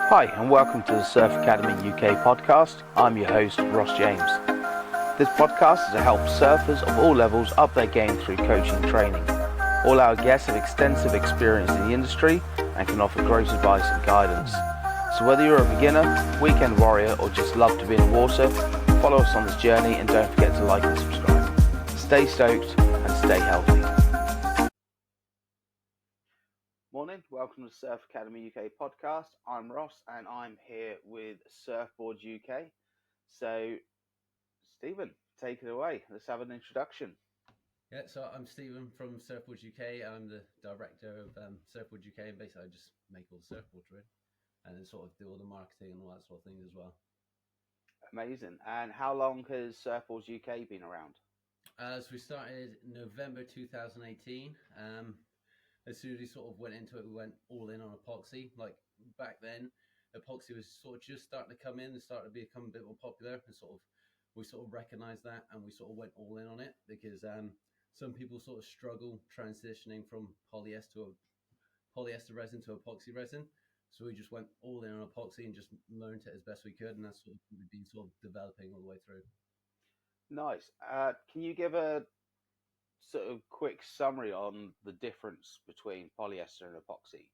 Hi and welcome to the Surf Academy UK podcast. I'm your host Ross James. This podcast is to help surfers of all levels up their game through coaching and training. All our guests have extensive experience in the industry and can offer great advice and guidance. So whether you're a beginner, weekend warrior or just love to be in the water, follow us on this journey and don't forget to like and subscribe. Stay stoked and stay healthy. Morning, welcome to the Surf Academy UK podcast. I'm Ross and I'm here with Surfboard UK. So, Stephen, take it away. Let's have an introduction. Yeah, so I'm Stephen from Surfboard UK. I'm the director of Surfboard UK, and basically I just make all the surfboards really, and then sort of do all the marketing and all that sort of thing as well. Amazing. And how long has Surfboard UK been around? So we started November 2018. As soon as we sort of went into it, we went all in on epoxy. Like back then, epoxy was sort of just starting to come in and started to become a bit more popular, and we sort of recognized that, and we sort of went all in on it because some people sort of struggle transitioning from polyester resin to epoxy resin. So we just went all in on epoxy and just learned it as best we could, and that's what we've been sort of developing all the way through. Nice. Can you give a sort of quick summary on the difference between polyester and epoxy?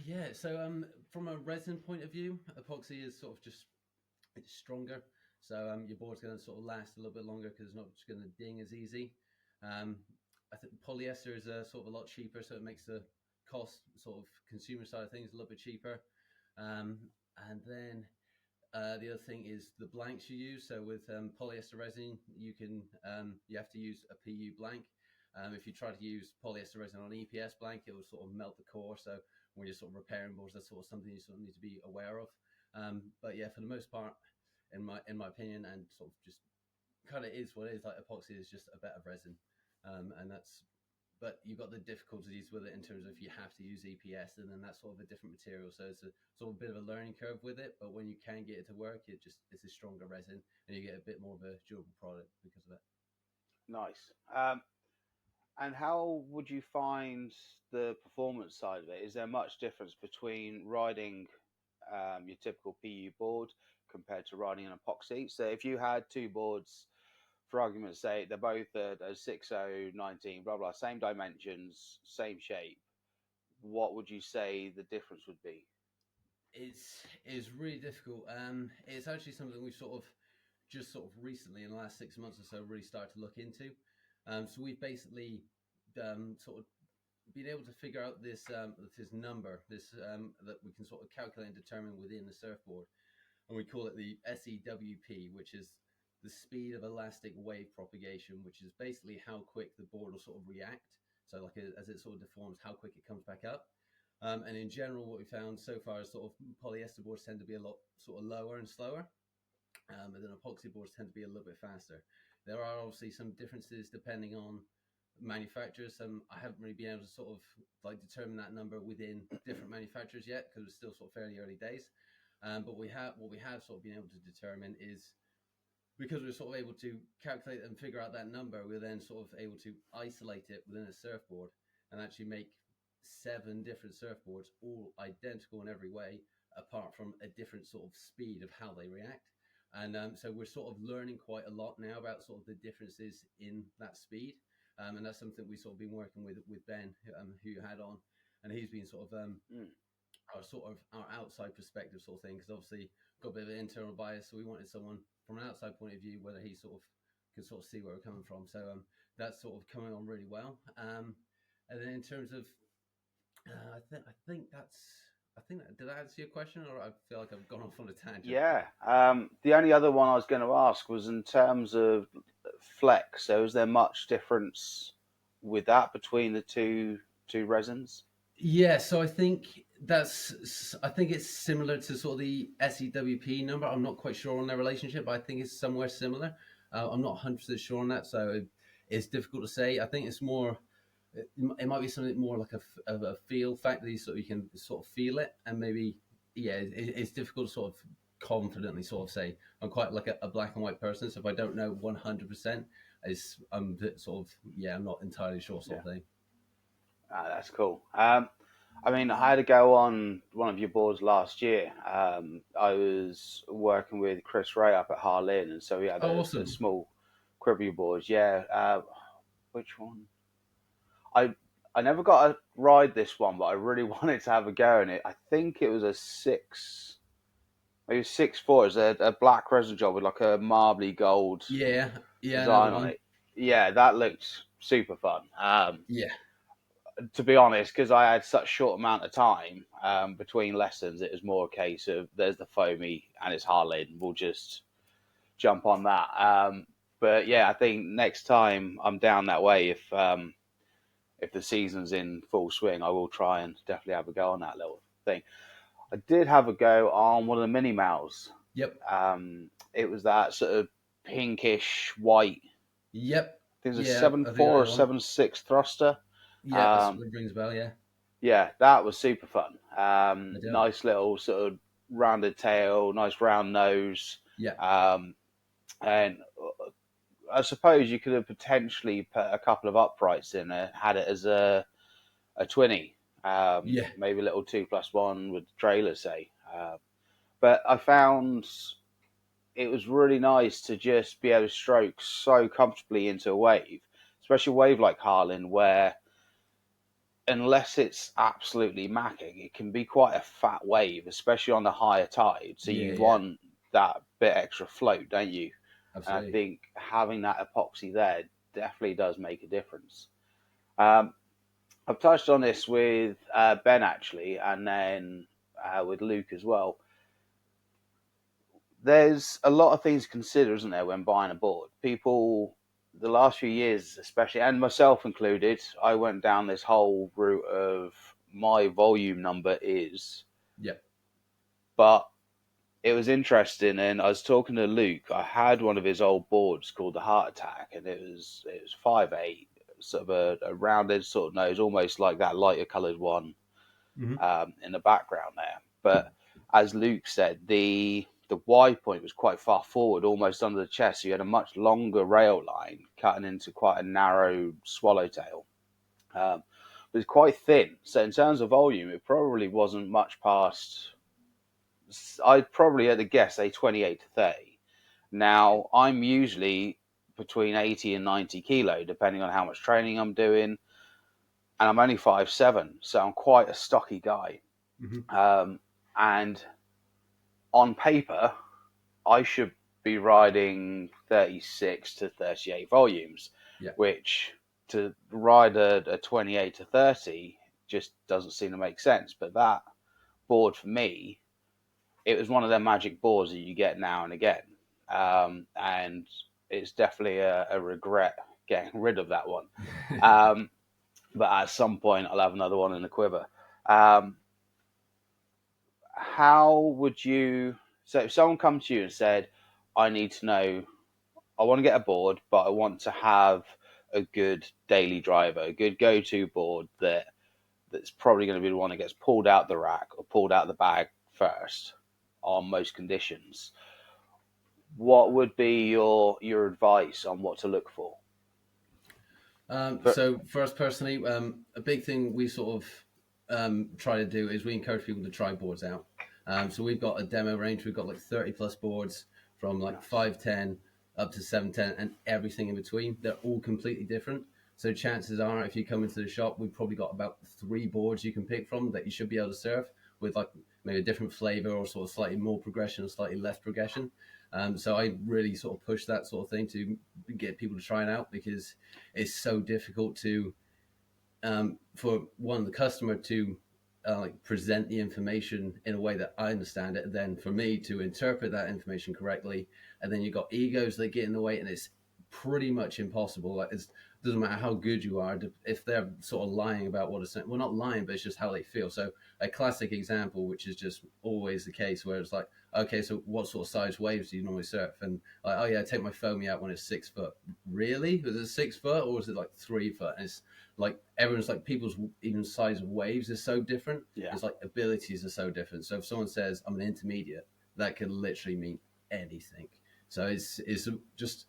Yeah, so from a resin point of view, epoxy is sort of it's stronger. So your board's going to sort of last a little bit longer because it's not just going to ding as easy. I think polyester is sort of a lot cheaper, so it makes the cost sort of consumer side of things a little bit cheaper. And then the other thing is the blanks you use. So with polyester resin, you have to use a PU blank. If you try to use polyester resin on EPS blank, it will sort of melt the core. So when you're sort of repairing boards, that's sort of something you sort of need to be aware of. But yeah, for the most part, in my opinion, and sort of just kind of is what it is. Like epoxy is just a better resin, but you've got the difficulties with it in terms of you have to use EPS, and then that's sort of a different material. So it's a sort of a bit of a learning curve with it. But when you can get it to work, it's a stronger resin, and you get a bit more of a durable product because of it. Nice. And how would you find the performance side of it? Is there much difference between riding your typical PU board compared to riding an epoxy? So if you had two boards, for argument's sake, they're both a 60, 19, blah, blah, same dimensions, same shape, what would you say the difference would be? It's really difficult. It's actually something we've sort of recently in the last 6 months or so really started to look into. So we've basically sort of been able to figure out this number that we can sort of calculate and determine within the surfboard, and we call it the SEWP, which is the speed of elastic wave propagation, which is basically how quick the board will sort of react. So like as it sort of deforms, how quick it comes back up. And in general, what we found so far is sort of polyester boards tend to be a lot sort of lower and slower, and then epoxy boards tend to be a little bit faster. There are obviously some differences depending on manufacturers. I haven't really been able to sort of like determine that number within different manufacturers yet because it's still sort of fairly early days. But what we have sort of been able to determine is, because we're sort of able to calculate and figure out that number, we're then sort of able to isolate it within a surfboard and actually make 7 different surfboards, all identical in every way, apart from a different sort of speed of how they react. And so we're sort of learning quite a lot now about sort of the differences in that speed. And that's something we've sort of been working with Ben, who you had on, and he's been sort of our outside perspective sort of thing, because obviously got a bit of an internal bias, so we wanted someone from an outside point of view whether he sort of could sort of see where we're coming from. So that's sort of coming on really well. And then in terms of I think did I answer your question, or I feel like I've gone off on a tangent? Yeah. The only other one I was going to ask was in terms of flex. So is there much difference with that between the two resins? Yeah, so I think it's similar to sort of the SEWP number. I'm not quite sure on their relationship, but I think it's somewhere similar. I'm not 100% sure on that, so it's difficult to say. I think it's more. It might be something more like a feel factor, so you can sort of feel it, and maybe it's difficult to sort of confidently sort of say. I'm quite like a black and white person, so if I don't know 100%, I'm sort of I'm not entirely sure sort of thing. That's cool. I mean, I had to go on one of your boards last year. I was working with Chris Ray up at Harlyn, and so we had Oh, the awesome. small cribby boards. Yeah, which one? I I never got to ride this one, but I really wanted to have a go in it. I think it was a six, maybe 6'4". It's a black resin job with like a marbly gold Yeah, yeah, another design on one. it. Yeah, that looked super fun. Yeah, To be honest, because I had such short amount of time between lessons, it was more a case of there's the foamy and it's Harlyn. We'll just jump on that. But yeah, I think next time I'm down that way, if the season's in full swing, I will try and definitely have a go on that little thing. I did have a go on one of the mini mouse. yep, It was that sort of pinkish white. yep, I think it was a yeah. seven I think I four or know one. 7.6 thruster. Yeah, Um, that rings a bell. Yeah, yeah, that was super fun. I do. Nice little sort of rounded tail, nice round nose. Yeah, Um, and I suppose you could have potentially put a couple of uprights in it, had it as a twinny, yeah, maybe a little 2+1 with the trailer, say. But I found it was really nice to just be able to stroke so comfortably into a wave, especially a wave like Harlan, where unless it's absolutely macking, it can be quite a fat wave, especially on the higher tide. So yeah, you yeah. want that bit extra float, don't you? And I Absolutely. think having that epoxy there definitely does make a difference. Um, I've touched on this with Ben actually, and then with Luke as well. There's a lot of things to consider, isn't there, when buying a board? People, the last few years especially, and myself included, I went down this whole route of my volume number is, Yep. but it was interesting, and I was talking to Luke. I had one of his old boards called the Heart Attack, and it was 5'8", sort of a rounded sort of nose, almost like that lighter coloured one Hmm. in the background there. But as Luke said, the Y point was quite far forward, almost under the chest. So you had a much longer rail line cutting into quite a narrow swallowtail. But it's quite thin. So in terms of volume, it probably wasn't much past. I'd probably at a guess say 28 to 30. Now I'm usually between 80 and 90 kilo, depending on how much training I'm doing, and I'm only 5'7", so I'm quite a stocky guy. Hmm. And on paper, I should be riding 36 to 38 volumes, Yeah. which to ride a 28 to 30 just doesn't seem to make sense. But that board for me, it was one of them magic boards that you get now and again. And it's definitely a regret getting rid of that one. Um, but at some point, I'll have another one in the quiver. Um, how would you, so if someone comes to you and said, I need to know, I want to get a board, but I want to have a good daily driver, a good go-to board that's probably going to be the one that gets pulled out the rack or pulled out the bag first on most conditions. What would be your advice on what to look for? For So for us personally, a big thing we sort of try to do is we encourage people to try boards out. So we've got a demo range. We've got like 30 plus boards from like Nice. 510 up to 710 and everything in between. They're all completely different. So chances are, if you come into the shop, we've probably got about 3 boards you can pick from that you should be able to surf with like maybe a different flavor or sort of slightly more progression or slightly less progression. So I really sort of push that sort of thing to get people to try it out because it's so difficult to for one the customer to like present the information in a way that I understand it, and then for me to interpret that information correctly, and then you've got egos that get in the way, and it's pretty much impossible. Like it doesn't matter how good you are if they're sort of lying about what it's saying. Well, not lying, but it's just how they feel. So a classic example, which is just always the case, where it's like, okay, so what sort of size waves do you normally surf? And like, oh yeah, I take my foamy out when it's 6 foot. Really? Was it 6 foot or was it like 3 foot? And it's like everyone's like people's even size of waves is so different. Yeah. It's like abilities are so different. So if someone says I'm an intermediate, that could literally mean anything. So it's just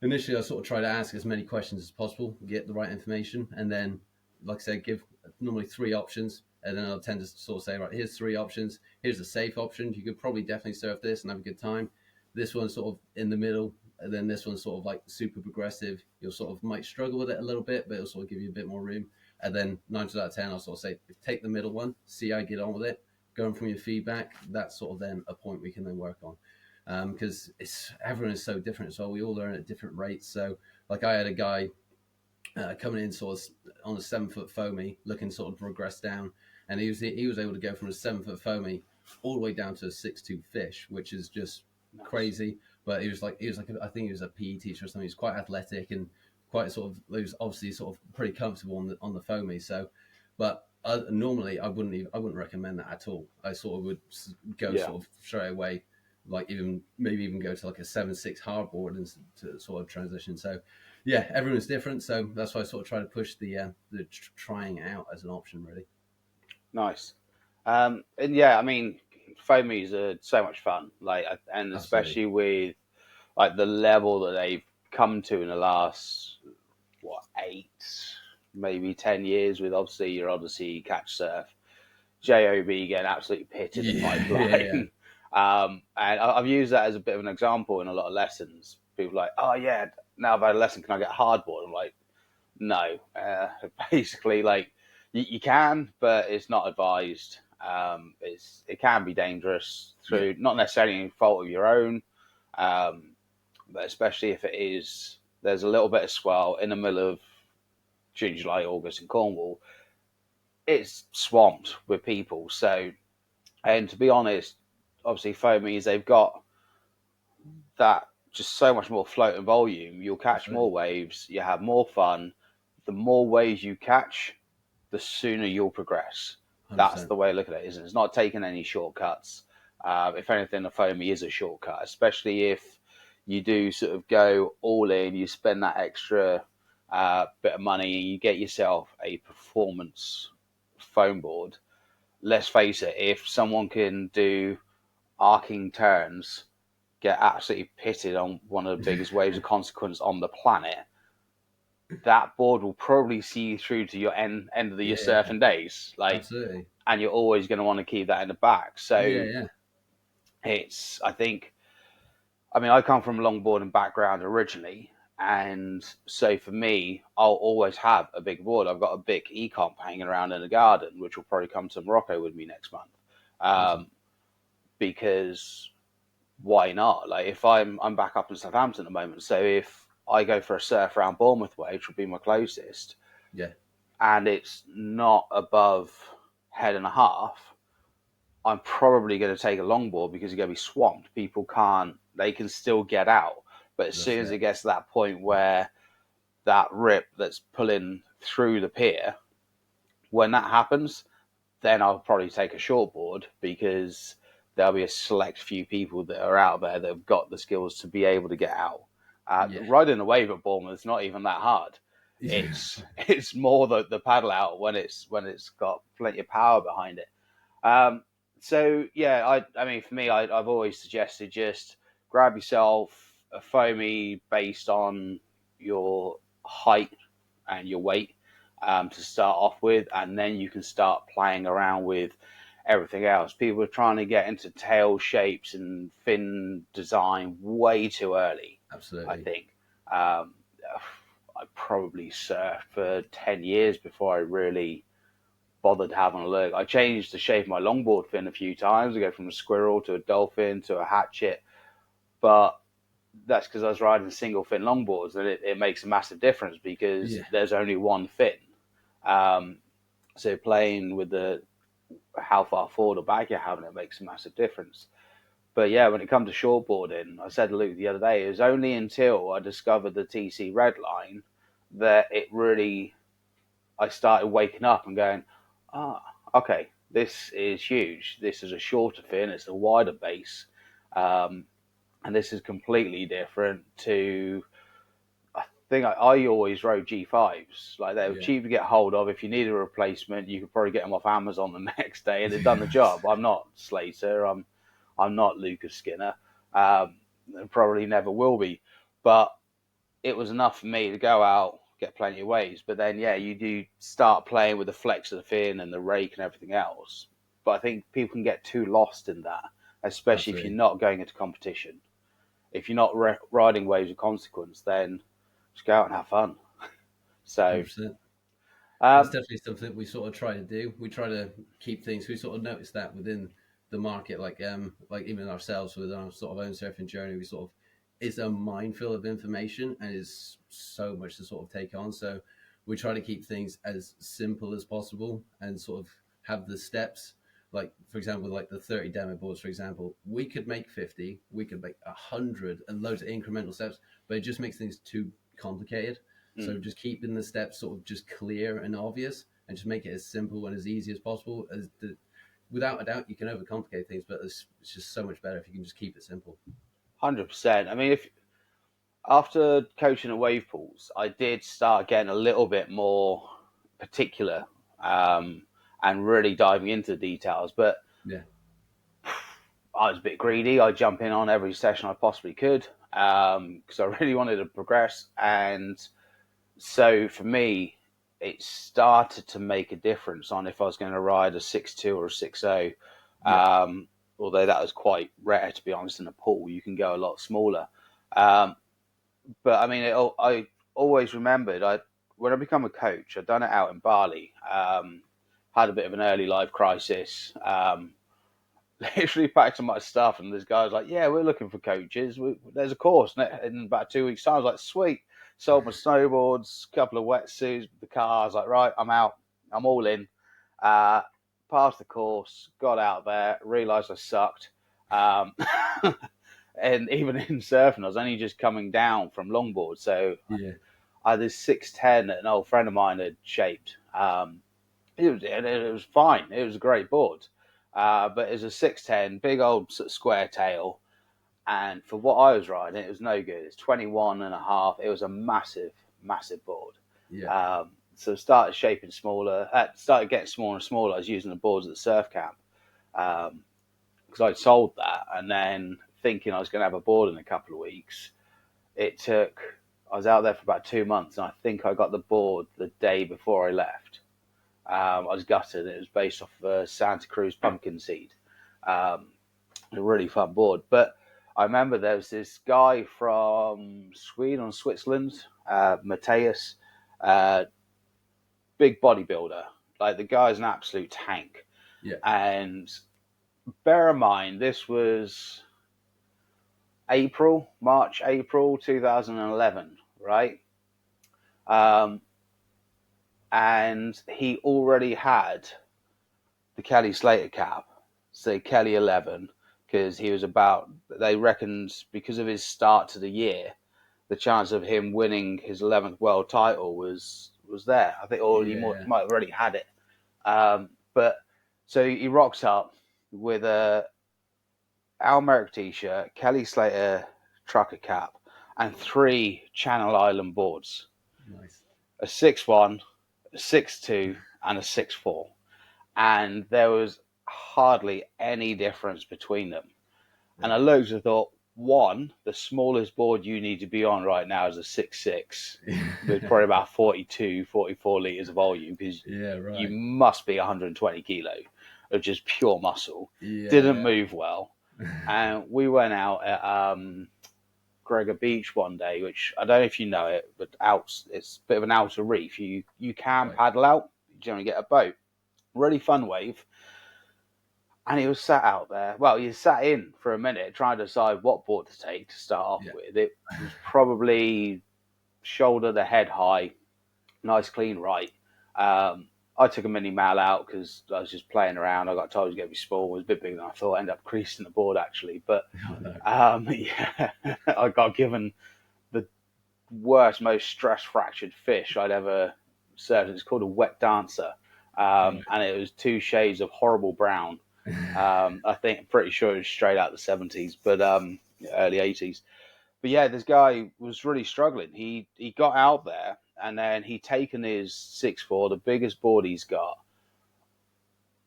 initially I sort of try to ask as many questions as possible, get the right information, and then like I said, give normally 3 options. and then I'll tend to sort of say, right, here's 3 options. Here's a safe option. You could probably definitely surf this and have a good time. This one's sort of in the middle, and then this one's sort of like super progressive. You'll sort of might struggle with it a little bit, but it'll sort of give you a bit more room. And then 9 times out of 10, I'll sort of say, take the middle one, see how you get on with it, going from your feedback. That's sort of then a point we can then work on. Because everyone is so different, so we all learn at different rates. So like I had a guy coming in sort of on a 7-foot foamy, looking sort of progress down, and he was able to go from a 7-foot foamy all the way down to a 6'2" fish, which is just crazy. But he was like I think he was a PE teacher or something. He's quite athletic and quite sort of, he was obviously sort of pretty comfortable on the foamy. So, but normally I wouldn't recommend that at all. I sort of would go sort of straight away, like maybe even go to like a 7.6 hardboard and to sort of transition. So yeah, everyone's different, so that's why I sort of try to push the trying out as an option, really. Nice. And yeah, I mean, foamies are so much fun, like, and especially with like the level that they've come to in the last 8, maybe 10 years, with obviously your Odyssey, Catch Surf, JOB getting absolutely pitted in my blind. And I've used that as a bit of an example in a lot of lessons. People are like, oh yeah, now I've had a lesson, can I get hardboard? I'm like, no. Basically, like, you can, but it's not advised. It can be dangerous through not necessarily any fault of your own, but especially if there's a little bit of swell in the middle of June, July, August in Cornwall. It's swamped with people. So, and to be honest, obviously foamies, they've got that just so much more float and volume. You'll catch more waves, you have more fun. The more waves you catch, the sooner you'll progress. 100%. That's the way I look at it, isn't it? It's not taking any shortcuts. If anything, a foamy is a shortcut, especially if you do sort of go all in, you spend that extra bit of money and you get yourself a performance foam board. Let's face it, if someone can do arcing turns, get absolutely pitted on one of the biggest waves of consequence on the planet, that board will probably see you through to your end of your surfing days. Like, absolutely. And you're always going to want to keep that in the back. So it's, I mean, I come from a longboarding background originally. And so for me, I'll always have a big board. I've got a big e-comp hanging around in the garden, which will probably come to Morocco with me next month. Because why not? Like, if I'm back up in Southampton at the moment, so if I go for a surf around Bournemouth way, which will be my closest, and it's not above head and a half, I'm probably going to take a longboard because you're going to be swamped. They can still get out. But as soon as it gets to that point where that rip that's pulling through the pier, when that happens, then I'll probably take a shortboard, because there'll be a select few people that are out there that have got the skills to be able to get out. Riding a wave at Bournemouth is not even that hard. It's more the paddle out when it's got plenty of power behind it. So yeah, I mean, for me, I've always suggested just grab yourself a foamy based on your height and your weight to start off with, and then you can start playing around with everything else. People are trying to get into tail shapes and fin design way too early. Absolutely. I think I probably surfed for 10 years before I really bothered having a look. I changed the shape of my longboard fin a few times. I go from a squirrel to a dolphin to a hatchet, but that's because I was riding single fin longboards, and it makes a massive difference because there's only one fin. So playing with how far forward or back you're having it makes a massive difference. But yeah, when it comes to shortboarding, I said to Luke the other day, it was only until I discovered the TC Red Line that I started waking up and going, okay, this is huge. This is a shorter fin, it's a wider base. And this is completely different to, I think I always rode G5s. Like, they were cheap to get hold of. If you needed a replacement, you could probably get them off Amazon the next day, and they've done the job. I'm not Slater. I'm not Lucas Skinner. Probably never will be. But it was enough for me to go out, get plenty of waves. But then, yeah, you do start playing with the flex of the fin and the rake and everything else. But I think people can get too lost in that, especially if you're Absolutely. not going into competition. If you're not riding waves of consequence, then just go out and have fun. So, 100%. That's um, definitely something we sort of try to do. We try to keep things. We sort of notice that within the market, like even ourselves with our sort of own surfing journey, we sort of it's a minefield of information and is so much to sort of take on. So we try to keep things as simple as possible and sort of have the steps. Like for example, like the 30 demo boards, for example, we could make 50, we could make 100, and loads of incremental steps, but it just makes things too complicated. So just keeping the steps sort of just clear and obvious, and just make it as simple and as easy as possible. Without a doubt, you can overcomplicate things, but it's just so much better if you can just keep it simple. 100%. I mean, if after coaching at wave pools, I did start getting a little bit more particular, and really diving into the details. But Yeah, I was a bit greedy. I jump in on every session I possibly could, because I really wanted to progress. And so for me, it started to make a difference on if I was going to ride a 6.2 or a 6.0. yeah, Although that was quite rare, to be honest, in a pool. You can go a lot smaller. Um, but I mean, I always remembered when I become a coach, I'd done it out in Bali. Had a bit of an early life crisis. Literally packed up my stuff, and this guy was like, "Yeah, we're looking for coaches. There's a course in about 2 weeks' time." I was like, "Sweet." Sold my snowboards, a couple of wetsuits, the car. I was like, "Right, I'm out. I'm all in." Uh, Passed the course, got out there, realised I sucked. Um, and even in surfing, I was only just coming down from longboard, so yeah, I had this 610 that an old friend of mine had shaped. It was fine. It was a great board. But it was a 610, big old sort of square tail. And for what I was riding, it was no good. It's 21 and a half. It was a massive, massive board. yeah, So started shaping smaller, started getting smaller and smaller. I was using the boards at the surf camp, because I'd sold that. And then thinking I was going to have a board in a couple of weeks, I was out there for about 2 months, and I think I got the board the day before I left. I was gutted. It was based off Santa Cruz pumpkin seed. Um, a really fun board. But I remember there was this guy from Sweden or Switzerland, Mateus, uh, big bodybuilder. Like the guy's an absolute tank. yeah, And bear in mind, this was April 2011, right? Um, and he already had the Kelly Slater cap, so Kelly 11, because they reckoned because of his start to the year, the chance of him winning his 11th world title was there. I think, or he yeah, might have already had it. But so he rocks up with a Al Merrick t-shirt, Kelly Slater trucker cap, and three Channel Island boards: nice. a 6.1, a 6.2, and a 6.4. And there was hardly any difference between them. And I Right. looked and thought, one, the smallest board you need to be on right now is a 6.6 with probably about 42, 44 litres of volume, because Yeah, you right. must be 120 kilo of just pure muscle. Didn't Yeah, move well. And we went out at Gregor Beach one day, which I don't know if you know it, but it's a bit of an outer reef. You can right. paddle out, you generally get a boat. Really fun wave. And he was sat out there. Well, he sat in for a minute trying to decide what board to take to start off Yeah, with. It was probably shoulder to head high, nice clean right. I took a mini mal out because I was just playing around. I got told it was going to be small. It was a bit bigger than I thought. I ended up creasing the board actually. But oh, no. yeah, I got given the worst, most stress fractured fish I'd ever served. It's called a wet dancer. Right. And it was two shades of horrible brown. I think I'm pretty sure it was straight out of the 70s, but early 80s. But yeah, this guy was really struggling. He got out there, and then he taken his 6.4, the biggest board he's got.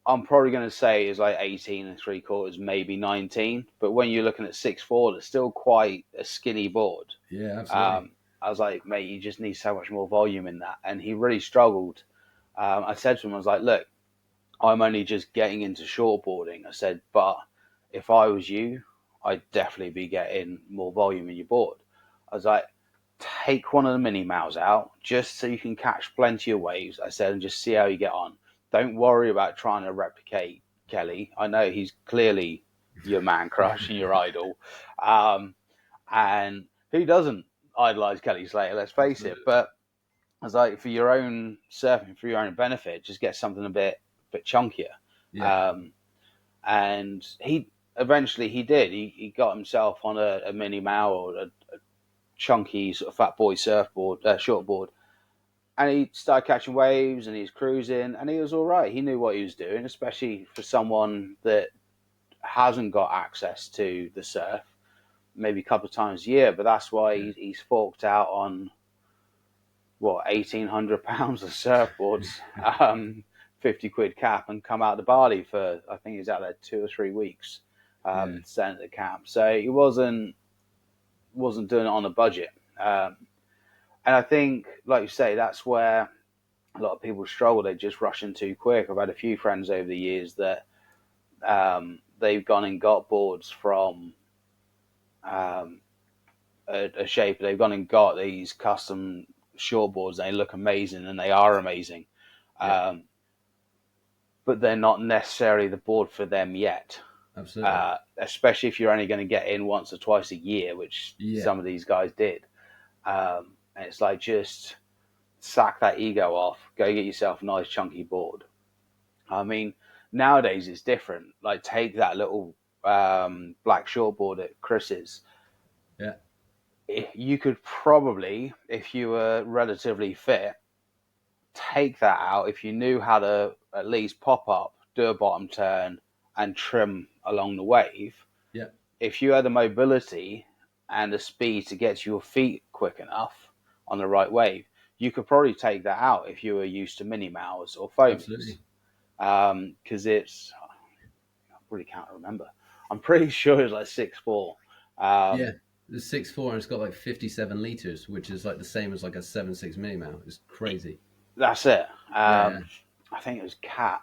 I'm probably going to say is like 18 and three quarters, maybe 19. But when you're looking at 6.4, it's still quite a skinny board. Yeah, absolutely. Um, I was like, mate, you just need so much more volume in that. And he really struggled. I said to him, I was like, look, I'm only just getting into shortboarding. I said, but if I was you, I'd definitely be getting more volume in your board. I was like, take one of the mini mouse out just so you can catch plenty of waves. I said, and just see how you get on. Don't worry about trying to replicate Kelly. I know he's clearly your man crush and your idol. And who doesn't idolize Kelly Slater? Let's face it. But I was like, for your own surfing, for your own benefit, just get something a bit chunkier. Yeah. And he eventually he did. He got himself on a mini Mao or a chunky sort of fat boy surfboard, shortboard, and he started catching waves and he's cruising and he was all right. He knew what he was doing, especially for someone that hasn't got access to the surf, maybe a couple of times a year. But that's why he's forked out on what £1,800 of surfboards, 50 quid cap, and come out to Bali for, I think he's out there 2 or 3 weeks, staying at the camp. So he wasn't doing it on a budget. And I think, like you say, that's where a lot of people struggle. They just rush in too quick. I've had a few friends over the years that they've gone and got boards from a shaper. They've gone and got these custom shortboards. They look amazing and they are amazing. But they're not necessarily the board for them yet. Absolutely. Especially if you're only going to get in once or twice a year, which some of these guys did. And it's like, just sack that ego off, go get yourself a nice chunky board. I mean, nowadays it's different. Like, take that little black shortboard at Chris's. Yeah. You could probably, if you were relatively fit, take that out if you knew how to at least pop up, do a bottom turn, and trim along the wave. Yeah. If you had the mobility and the speed to get to your feet quick enough on the right wave, you could probably take that out if you were used to mini mouse or foams. Because it's, I really can't remember. I'm pretty sure it's like 6'4". The 6'4" and it's got like 57 liters, which is like the same as like a 7.6 mini mount. It's crazy. That's it. I think it was Kat.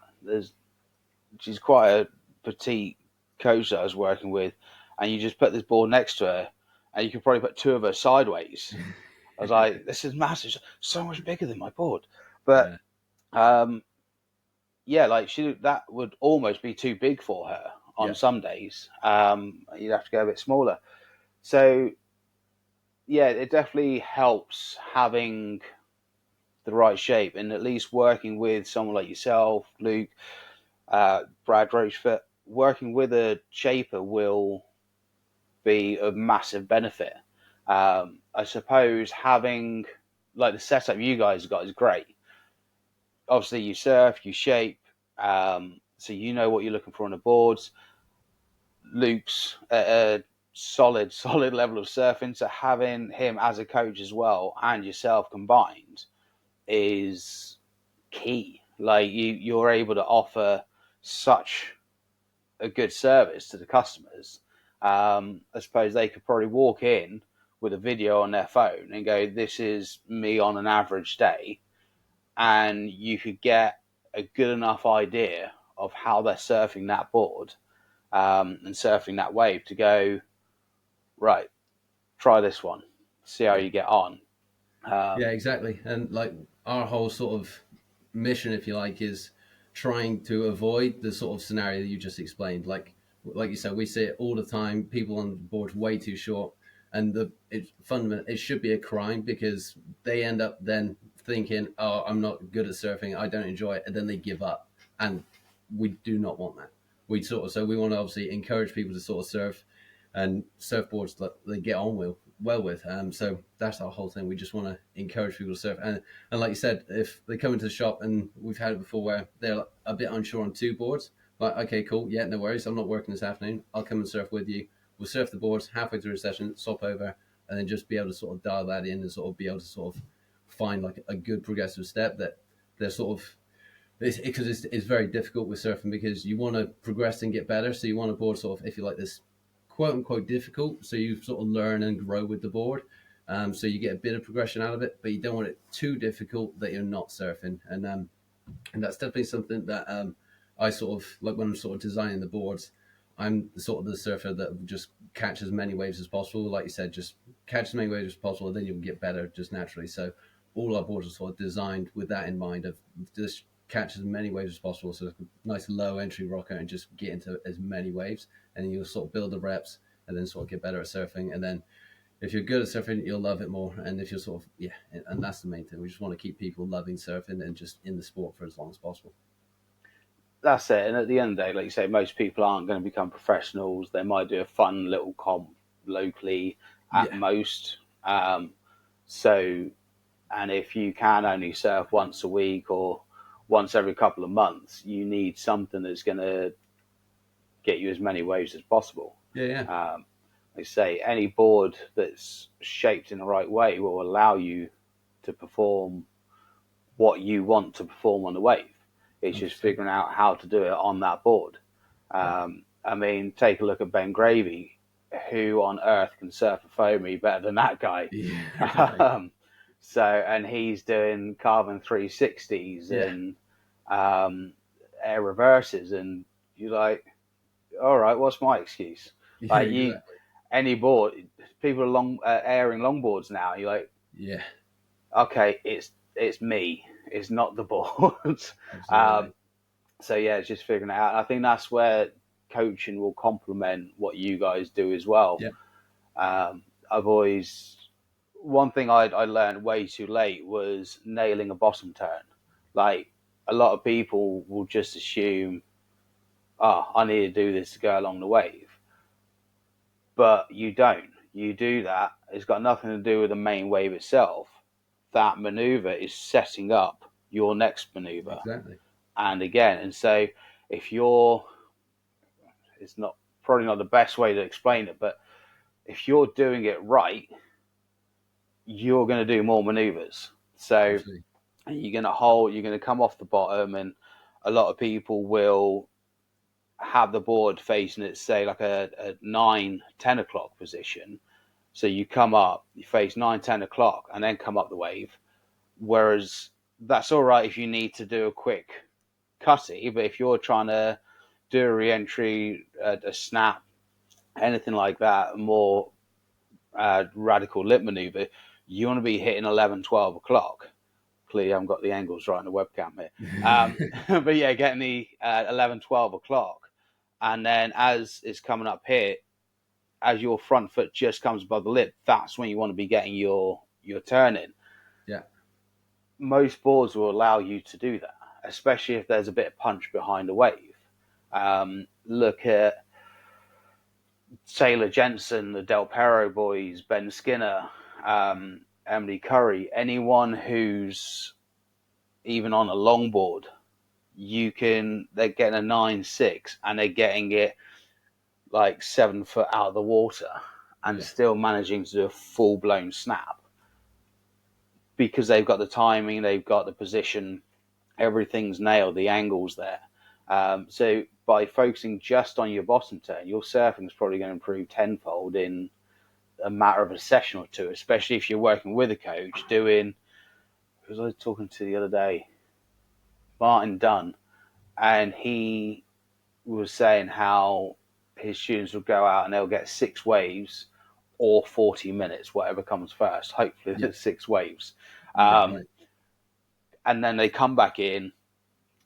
She's quite a petite coach that I was working with, and you just put this board next to her, and you could probably put 2 of her sideways. I was like, this is massive, so much bigger than my board. But like that would almost be too big for her on some days. You'd have to go a bit smaller. So yeah, it definitely helps having the right shape, and at least working with someone like yourself, Luke, Brad Roachfoot, working with a shaper will be of massive benefit. I suppose having like the setup you guys got is great. Obviously, you surf, you shape, so you know what you're looking for on the boards. Luke's a solid level of surfing, so having him as a coach as well and yourself combined is key. Like, you're able to offer such a good service to the customers. I suppose they could probably walk in with a video on their phone and go, this is me on an average day, and you could get a good enough idea of how they're surfing that board and surfing that wave to go, right, try this one, see how you get on. Yeah, exactly. And like our whole sort of mission, if you like, is trying to avoid the sort of scenario that you just explained. Like you said, we see it all the time. People on boards way too short, and it should be a crime, because they end up then thinking, "Oh, I'm not good at surfing. I don't enjoy it," and then they give up. And we do not want that. So we want to obviously encourage people to sort of surf, and surfboards that they get on well with. So that's our whole thing. We just want to encourage people to surf. And like you said, if they come into the shop, and we've had it before where they're a bit unsure on 2 boards, like, okay, cool, yeah, no worries, I'm not working this afternoon, I'll come and surf with you. We'll surf the boards halfway through a session, swap over, and then just be able to sort of dial that in and sort of be able to sort of find like a good progressive step that they're sort of, because it's very difficult with surfing, because you want to progress and get better. So you want a board sort of, if you like, this quote unquote difficult, so you sort of learn and grow with the board. So you get a bit of progression out of it, but you don't want it too difficult that you're not surfing. And that's definitely something that I sort of like when I'm sort of designing the boards. I'm sort of the surfer that will just catch as many waves as possible. Like you said, just catch as many waves as possible, and then you'll get better just naturally. So all our boards are sort of designed with that in mind of just catch as many waves as possible. So it's a nice low entry rocker and just get into as many waves, and then you'll sort of build the reps and then sort of get better at surfing. And then if you're good at surfing, you'll love it more. And if you're sort of, and that's the main thing. We just want to keep people loving surfing and just in the sport for as long as possible. That's it. And at the end of the day, like you say, most people aren't going to become professionals. They might do a fun little comp locally at most. So, and if you can only surf once a week or once every couple of months, you need something that's going to get you as many waves as possible. Like I say, any board that's shaped in the right way will allow you to perform what you want to perform on the wave. It's just figuring out how to do it on that board. I mean, take a look at Ben Gravy. Who on earth can surf a foamy better than that guy? So, and he's doing carbon 360s and air reverses, and you're like, all right, what's my excuse? Like any board, people are airing longboards now. You're like, okay, it's me. It's not the board. So yeah, it's just figuring it out. I think that's where coaching will complement what you guys do as well. One thing I learned way too late was nailing a bottom turn. Like a lot of people will just assume, I need to do this to go along the wave. But you don't. You do that. It's got nothing to do with the main wave itself. That maneuver is setting up your next maneuver. And so if it's probably not the best way to explain it, but if you're doing it right, you're going to do more maneuvers. So you're going to come off the bottom, and a lot of people will have the board facing it, say like a 9-10 o'clock position. So you come up, you face 9-10 o'clock, and then come up the wave. Whereas that's all right if you need to do a quick cutty, but if you're trying to do a re-entry, a snap, anything like that, a more radical lip maneuver, you want to be hitting 11-12 o'clock. Clearly, I haven't got the angles right on the webcam here. But yeah, getting the 11-12 o'clock. And then as it's coming up here, as your front foot just comes above the lip, that's when you want to be getting your turn in. Most boards will allow you to do that, especially if there's a bit of punch behind a wave. Look at Taylor Jensen, the Del Perro boys, Ben Skinner, Emily Curry, anyone who's even on a longboard, they're getting a 9.6 and they're getting it like 7 foot out of the water and still managing to do a full blown snap because they've got the timing, they've got the position, everything's nailed, the angle's there. So by focusing just on your bottom turn, your surfing is probably going to improve tenfold in a matter of a session or two, especially if you're working with a coach doing, who was I talking to the other day? Martin Dunn. And he was saying how his students will go out and they'll get 6 waves or 40 minutes, whatever comes first. Hopefully there's 6 waves. And then they come back in,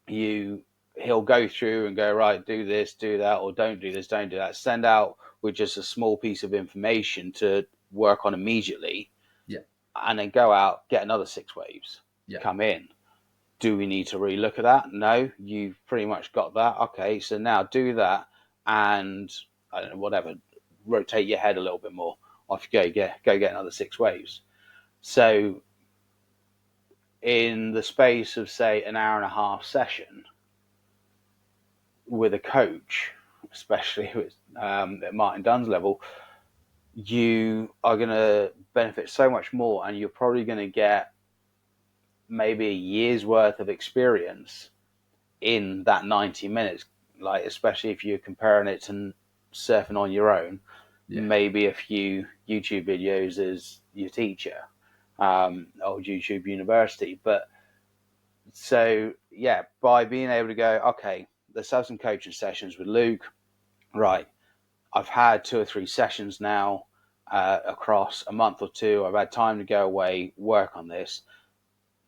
he'll go through and go, right, do this, do that, or don't do this, don't do that. Send out with just a small piece of information to work on immediately. And then go out, get another 6 waves, come in. Do we need to really look at that? No, you've pretty much got that. Okay, so now do that and, I don't know, whatever, rotate your head a little bit more. Off you go get another 6 waves. So in the space of, say, an hour and a half session with a coach, especially at Martin Dunn's level, you are going to benefit so much more, and you're probably going to get maybe a year's worth of experience in that 90 minutes, like especially if you're comparing it to surfing on your own. maybe a few YouTube videos as your teacher, old YouTube University. But so, yeah, by being able to go, okay, let's have some coaching sessions with Luke. Right, I've had 2 or 3 sessions now across a month or two. I've had time to go away, work on this.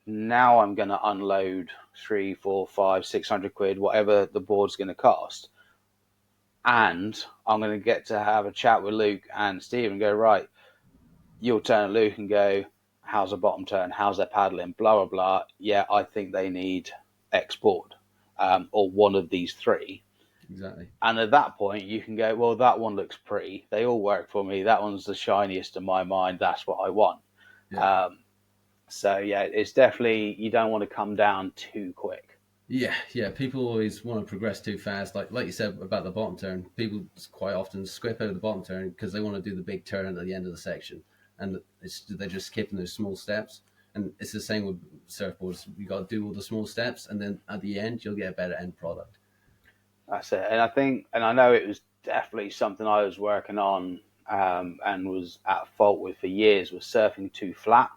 Now I'm going to unload 3, 4, 5, 600 quid, whatever the board's going to cost. And I'm going to get to have a chat with Luke and Steve and go, right, you'll turn to Luke and go, how's a bottom turn? How's their paddling? Blah, blah, blah. Yeah, I think they need X board, or one of these 3. Exactly. And at that point, you can go, well, that one looks pretty. They all work for me. That one's the shiniest in my mind. That's what I want. Yeah. So, yeah, it's definitely, you don't want to come down too quick. Yeah. People always want to progress too fast. Like you said about the bottom turn, people quite often skip out of the bottom turn because they want to do the big turn at the end of the section, and they're just skipping those small steps. And it's the same with surfboards. You got to do all the small steps, and then at the end, you'll get a better end product. That's it. And I think, and I know it was definitely something I was working on and was at fault with for years, was surfing too flat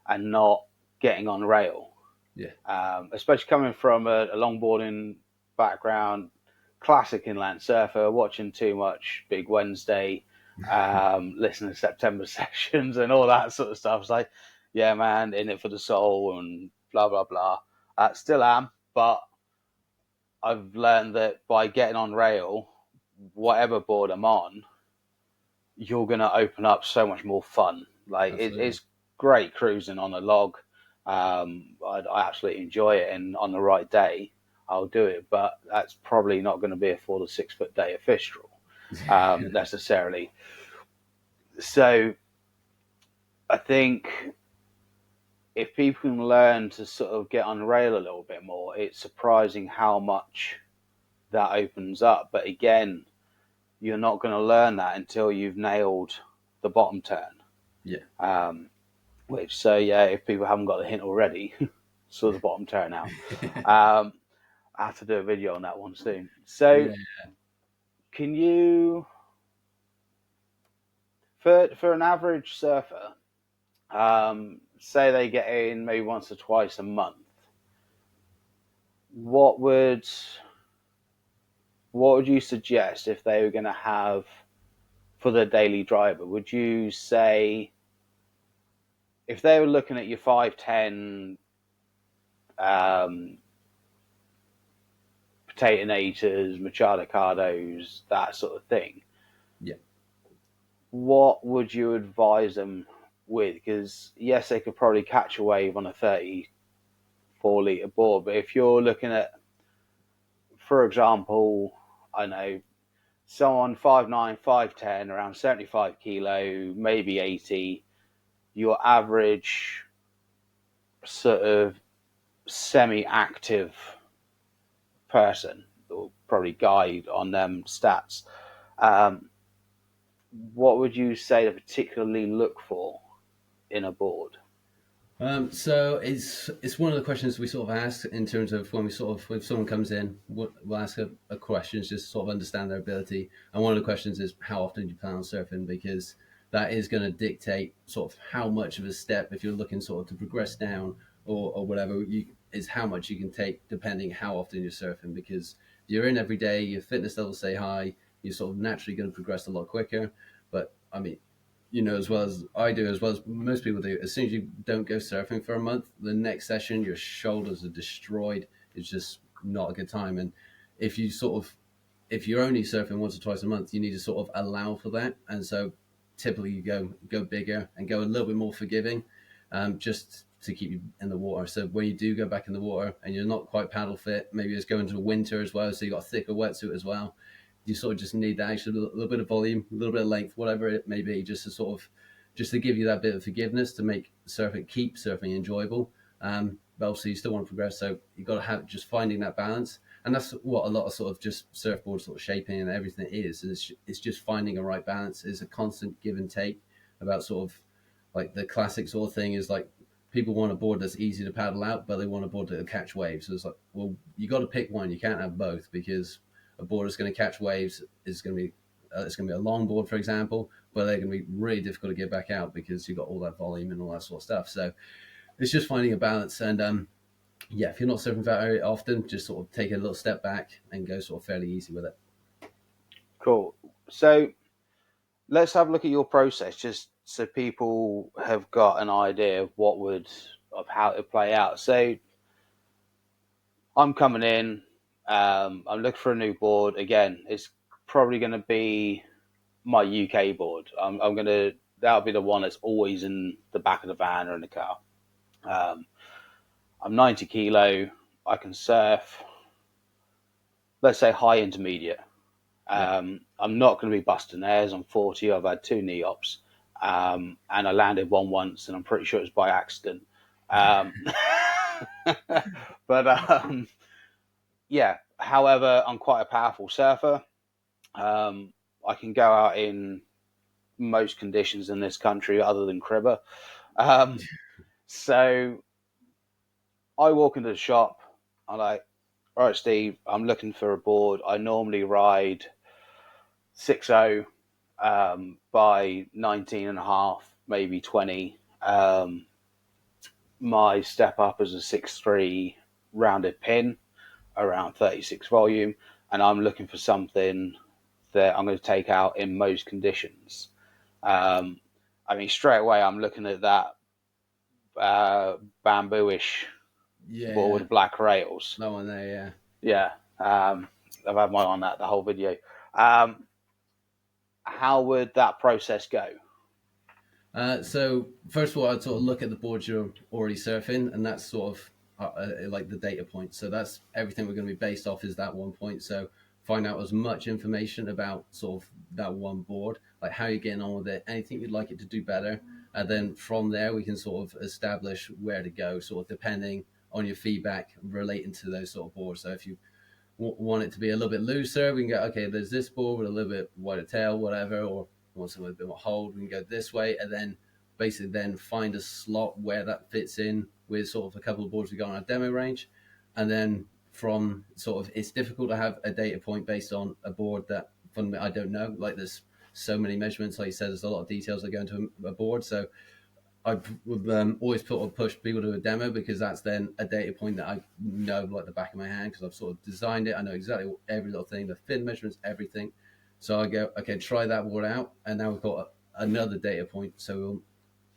and not getting on rail. Yeah. Especially coming from a longboarding background, classic inland surfer, watching too much Big Wednesday, listening to September sessions and all that sort of stuff. It's like, yeah, man, in it for the soul and blah, blah, blah. Still am, but I've learned that by getting on rail, whatever board I'm on, you're going to open up so much more fun. Like it's great cruising on a log. I absolutely enjoy it, and on the right day, I'll do it. But that's probably not going to be a 4 to 6 foot day of fish trawl necessarily. So I think if people can learn to sort of get on rail a little bit more, it's surprising how much that opens up. But again, you're not going to learn that until you've nailed the bottom turn. Yeah. Which, so yeah, if people haven't got the hint already, sort the bottom turn out. I have to do a video on that one soon. So, Yeah. can you, for an average surfer, say they get in maybe once or twice a month, what would you suggest if they were going to have for the daily driver? Would you say if they were looking at your 510 Potatonators, Machado Cardos, that sort of thing, Yeah. what would you advise them with? Because yes, they could probably catch a wave on a 34-litre board, but if you're looking at, for example, I know someone 5'9", 5'10", around 75 kilo, maybe 80, your average sort of semi-active person, or probably guide on them stats, what would you say to particularly look for in a board? So it's one of the questions we sort of ask in terms of when if someone comes in, we'll ask a question just to sort of understand their ability. And one of the questions is how often do you plan on surfing, because that is going to dictate sort of how much of a step, if you're looking sort of to progress down or whatever, is how much you can take depending how often you're surfing. Because you're in every day, your fitness levels stay high, you're sort of naturally going to progress a lot quicker. But I mean, as well as I do, as well as most people do, as soon as you don't go surfing for a month, the next session, your shoulders are destroyed. It's just not a good time. And if if you're only surfing once or twice a month, you need to sort of allow for that. And so typically you go bigger and go a little bit more forgiving, just to keep you in the water. So when you do go back in the water and you're not quite paddle fit, maybe it's going to winter as well, so you got a thicker wetsuit as well, you sort of just need that extra little bit of volume, a little bit of length, whatever it may be, just to give you that bit of forgiveness to keep surfing enjoyable. But obviously you still want to progress, so you've got to have just finding that balance. And that's what a lot of sort of just surfboard sort of shaping and everything is. It's just finding a right balance. It's a constant give and take about sort of like the classic sort of thing is like people want a board that's easy to paddle out, but they want a board that'll catch waves. So it's like, well, you got to pick one. You can't have both, because a board that's going to catch waves is going to be it's going to be a longboard, for example, but they're going to be really difficult to get back out because you've got all that volume and all that sort of stuff. So it's just finding a balance. And yeah, if you're not surfing very often, just sort of take a little step back and go sort of fairly easy with it. Cool. So let's have a look at your process, just so people have got an idea of how it play out. So I'm coming in, I'm looking for a new board. Again, it's probably going to be my UK board. That'll be the one that's always in the back of the van or in the car. I'm 90 kilo. I can surf, let's say high intermediate. I'm not going to be busting airs. I'm 40. I've had 2 knee ops, and I landed one once, and I'm pretty sure it was by accident. But yeah. However, I'm quite a powerful surfer. I can go out in most conditions in this country, other than cribber. So I walk into the shop. I'm like, all right, Steve, I'm looking for a board. I normally ride 6.0 by 19 and a half, maybe 20. My step up is a 6.3 rounded pin, around 36 volume, and I'm looking for something that I'm going to take out in most conditions. I mean, straight away, I'm looking at that bamboo-ish board with black rails. No one there, yeah. I've had mine on that the whole video. How would that process go? So first of all, I'd sort of look at the boards you're already surfing, and that's sort of like the data point. So that's everything we're going to be based off is that one point. So find out as much information about sort of that one board, like how you're getting on with it, anything you'd like it to do better. And then from there, we can sort of establish where to go, sort of depending on your feedback relating to those sort of boards. So if you want it to be a little bit looser, we can go, okay, there's this board with a little bit wider tail, whatever, or want something with a bit more hold, we can go this way, and then basically then find a slot where that fits in with sort of a couple of boards we got on our demo range. And then from sort of, it's difficult to have a data point based on a board that fundamentally I don't know. Like there's so many measurements, like you said, there's a lot of details that go into a board. So I would always push people to a demo, because that's then a data point that I know like the back of my hand, because I've sort of designed it. I know exactly every little thing, the fin measurements, everything. So I go, okay, try that board out. And now we've got another data point. So we'll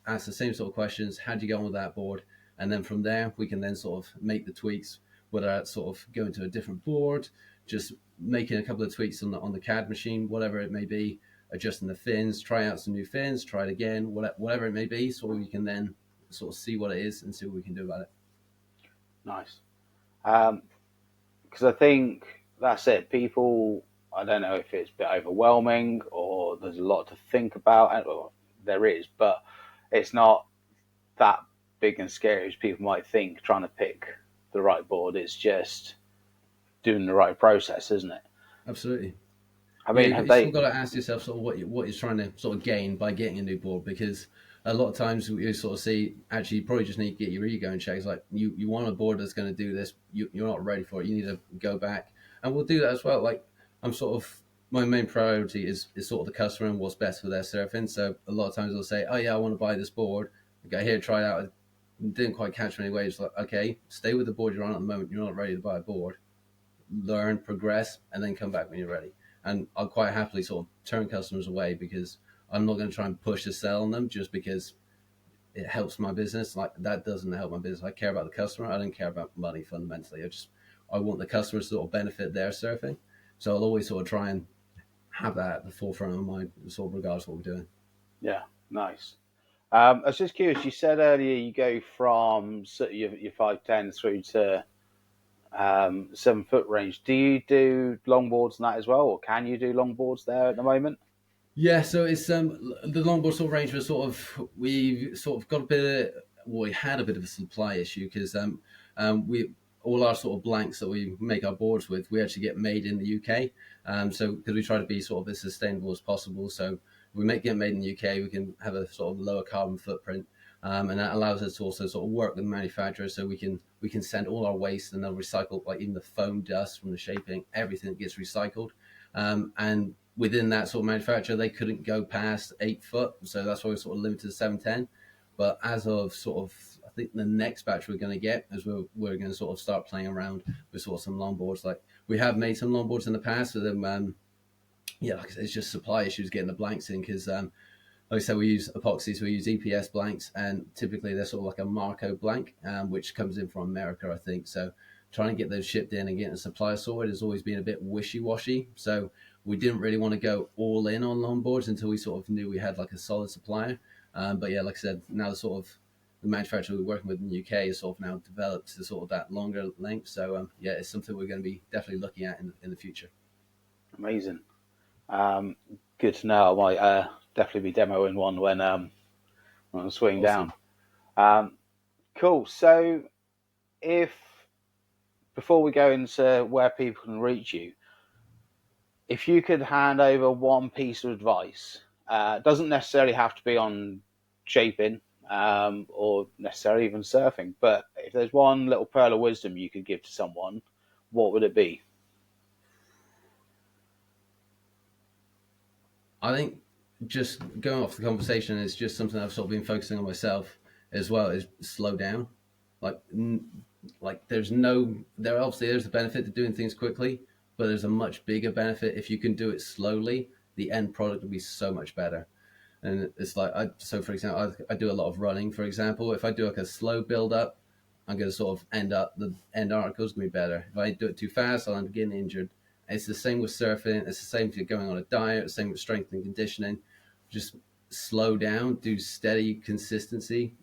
ask the same sort of questions. How do you get on with that board? And then from there, we can then sort of make the tweaks, whether that's sort of going to a different board, just making a couple of tweaks on the CAD machine, whatever it may be, adjusting the fins, try out some new fins, try it again, whatever it may be, so we can then sort of see what it is and see what we can do about it. Nice. Because I think that's it. People, I don't know if it's a bit overwhelming or there's a lot to think about. Well, there is, but it's not that big and scary as people might think, trying to pick the right board. It's just doing the right process, isn't it? Absolutely. I mean, you've still got to ask yourself sort of what you're trying to sort of gain by getting a new board, because a lot of times you sort of see, actually, you probably just need to get your ego in check. It's like you want a board that's going to do this, you're not ready for it. You need to go back, and we'll do that as well. Like I'm sort of, my main priority is sort of the customer and what's best for their surfing. So a lot of times they'll say, oh yeah, I want to buy this board. I go, here, try it out. It didn't quite catch many waves. Like, okay, stay with the board you're on at the moment. You're not ready to buy a board. Learn, progress, and then come back when you're ready. And I'll quite happily sort of turn customers away, because I'm not going to try and push a sell on them just because it helps my business. Like that doesn't help my business. I care about the customer. I don't care about money fundamentally. I want the customer to sort of benefit their surfing. So I'll always sort of try and have that at the forefront of my mind, sort of regardless of what we're doing. Yeah, nice. I was just curious. You said earlier you go from your 5'10" through to 7 foot range. Do you do longboards and that as well, or can you do longboards there at the moment? Yeah, so it's the longboard sort of range was we sort of got a bit we had a bit of a supply issue, because we all our sort of blanks that we make our boards with, we actually get made in the UK. So because we try to be sort of as sustainable as possible, so if we get made in the UK, we can have a sort of lower carbon footprint. And that allows us to also sort of work with manufacturers, so we can send all our waste and they'll recycle, like even the foam dust from the shaping, everything gets recycled. And within that sort of manufacturer, they couldn't go past 8 foot, so that's why we're sort of limited to 710. But as of sort of, I think the next batch we're going to get is we're going to sort of start playing around with sort of some longboards. Like we have made some longboards in the past with them. Like I said, it's just supply issues getting the blanks in because, like I said, we use epoxy, so we use EPS blanks, and typically they're sort of like a Marco blank, which comes in from America, I think. So trying to get those shipped in and getting a supplier sorted has always been a bit wishy-washy. So we didn't really want to go all in on longboards until we sort of knew we had like a solid supplier. But yeah, like I said, now the manufacturer we're working with in the UK is sort of now developed to sort of that longer length. So yeah, it's something we're going to be definitely looking at in the future. Amazing. Good to know. I might definitely be demoing one when I'm swinging Awesome. down. Cool. So before we go into where people can reach you, if you could hand over one piece of advice, doesn't necessarily have to be on shaping or necessarily even surfing, but if there's one little pearl of wisdom you could give to someone, what would it be? I think just going off the conversation, it's just something I've sort of been focusing on myself as well, is slow down. Like there's a benefit to doing things quickly, but there's a much bigger benefit if you can do it slowly. The end product will be so much better. And it's like, for example, I do a lot of running, for example. If I do like a slow build up, I'm going to sort of the end article is going to be better. If I do it too fast, I'll end up getting injured. It's the same with surfing. It's the same if you're going on a diet. It's the same with strength and conditioning. Just slow down, do steady consistency.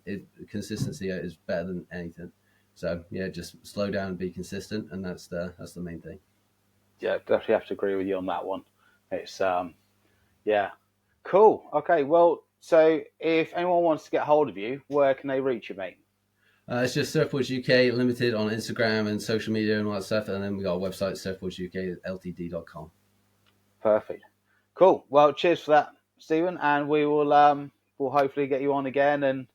Consistency is better than anything. So yeah, just slow down and be consistent, and that's the main thing. Yeah, definitely have to agree with you on that one. It's yeah, cool. Okay, well, so if anyone wants to get hold of you, where can they reach you, mate? It's just Surfboards UK Limited on Instagram and social media and all that stuff, and then we got our website Surfboards UK LTD.com. Perfect. Cool. Well, cheers for that, Stephen, and we'll hopefully get you on again, and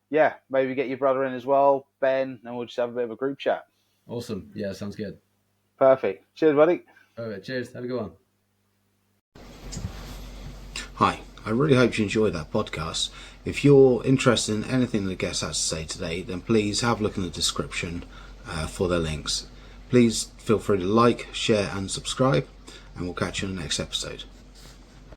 yeah, maybe get your brother in as well, Ben, and we'll just have a bit of a group chat. Awesome. Yeah, sounds good. Perfect. Cheers, buddy. All right, cheers. Have a good one. Hi, I really hope you enjoyed that podcast. If you're interested in anything the guest has to say today, then please have a look in the description for their links. Please feel free to like, share and subscribe, and we'll catch you in the next episode.